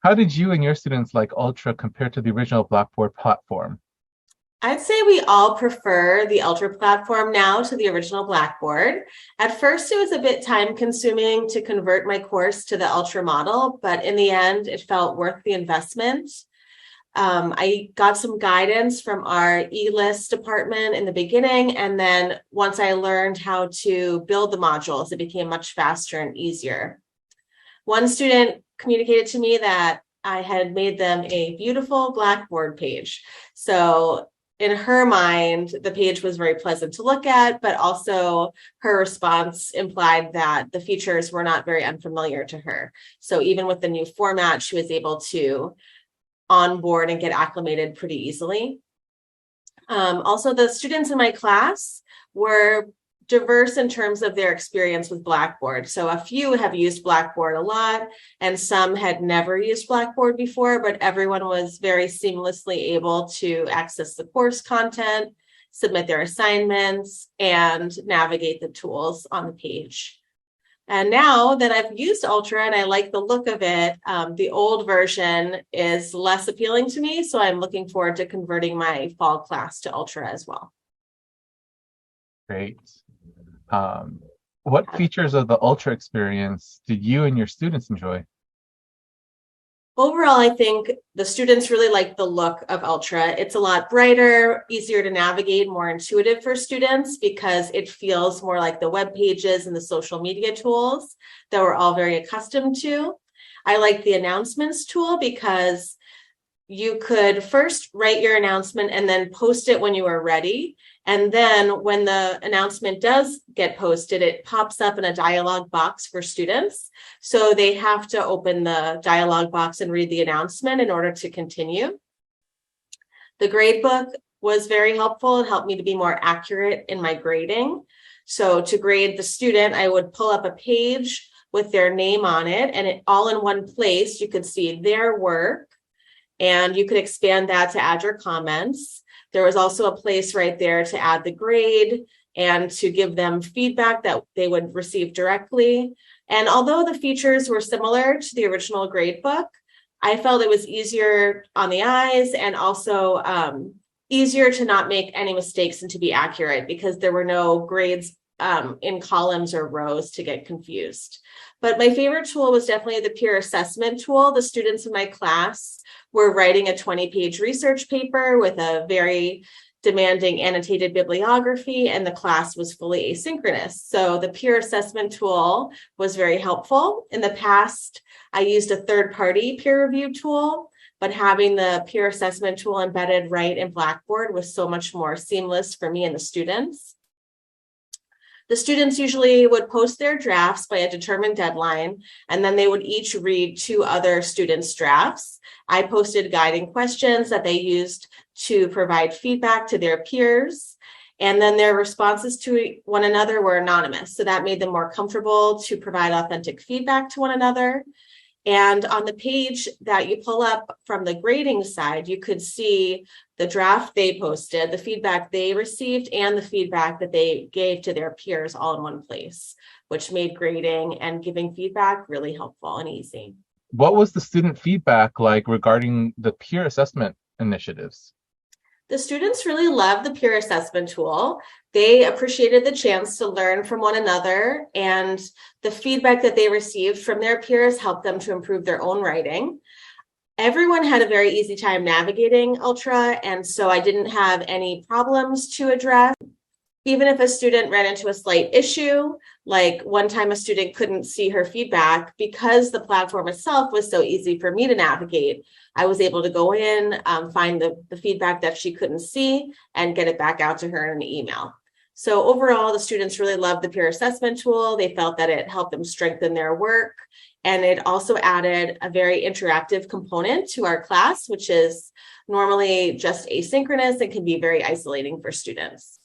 How did you and your students like Ultra compared to the original Blackboard platform? I'd say we all prefer the Ultra platform now to the original Blackboard. At first, it was a bit time consuming to convert my course to the Ultra model, but in the end, it felt worth the investment. I got some guidance from our e-list department in the beginning, and then once I learned how to build the modules, it became much faster and easier. One student communicated to me that I had made them a beautiful Blackboard page. So in her mind, the page was very pleasant to look at, but also her response implied that the features were not very unfamiliar to her. So even with the new format, she was able to onboard and get acclimated pretty easily. Also, the students in my class were diverse in terms of their experience with Blackboard. So a few have used Blackboard a lot, and some had never used Blackboard before, but everyone was very seamlessly able to access the course content, submit their assignments, and navigate the tools on the page. And now that I've used Ultra and I like the look of it, the old version is less appealing to me. So I'm looking forward to converting my fall class to Ultra as well. Great. Um, what features of the Ultra experience did you and your students enjoy? Overall, I think the students really like the look of Ultra. It's a lot brighter, easier to navigate, more intuitive for students because it feels more like the web pages and the social media tools that we're all very accustomed to. I like the announcements tool because you could first write your announcement and then post it when you are ready. And then when the announcement does get posted, it pops up in a dialog box for students. So they have to open the dialog box and read the announcement in order to continue. The gradebook was very helpful. It helped me to be more accurate in my grading. So to grade the student, I would pull up a page with their name on it, and it all in one place. You could see their work, and you could expand that to add your comments. There was also a place right there to add the grade and to give them feedback that they would receive directly. And although the features were similar to the original gradebook, I felt it was easier on the eyes and also easier to not make any mistakes and to be accurate because there were no grades in columns or rows to get confused. But my favorite tool was definitely the peer assessment tool. The students in my class were writing a 20-page research paper with a very demanding annotated bibliography, and the class was fully asynchronous. So the peer assessment tool was very helpful. In the past, I used a third-party peer review tool, but having the peer assessment tool embedded right in Blackboard was so much more seamless for me and the students. The students usually would post their drafts by a determined deadline, and then they would each read two other students' drafts. I posted guiding questions that they used to provide feedback to their peers, and then their responses to one another were anonymous. So that made them more comfortable to provide authentic feedback to one another. And on the page that you pull up from the grading side, you could see the draft they posted, the feedback they received, and the feedback that they gave to their peers all in one place, which made grading and giving feedback really helpful and easy. What was the student feedback like regarding the peer assessment initiatives? The students really loved the peer assessment tool. They appreciated the chance to learn from one another, and the feedback that they received from their peers helped them to improve their own writing. Everyone had a very easy time navigating Ultra, and so I didn't have any problems to address. Even if a student ran into a slight issue, like one time a student couldn't see her feedback, because the platform itself was so easy for me to navigate, I was able to go in, find the feedback that she couldn't see, and get it back out to her in an email. So overall, the students really loved the peer assessment tool. They felt that it helped them strengthen their work. And it also added a very interactive component to our class, which is normally just asynchronous and can be very isolating for students.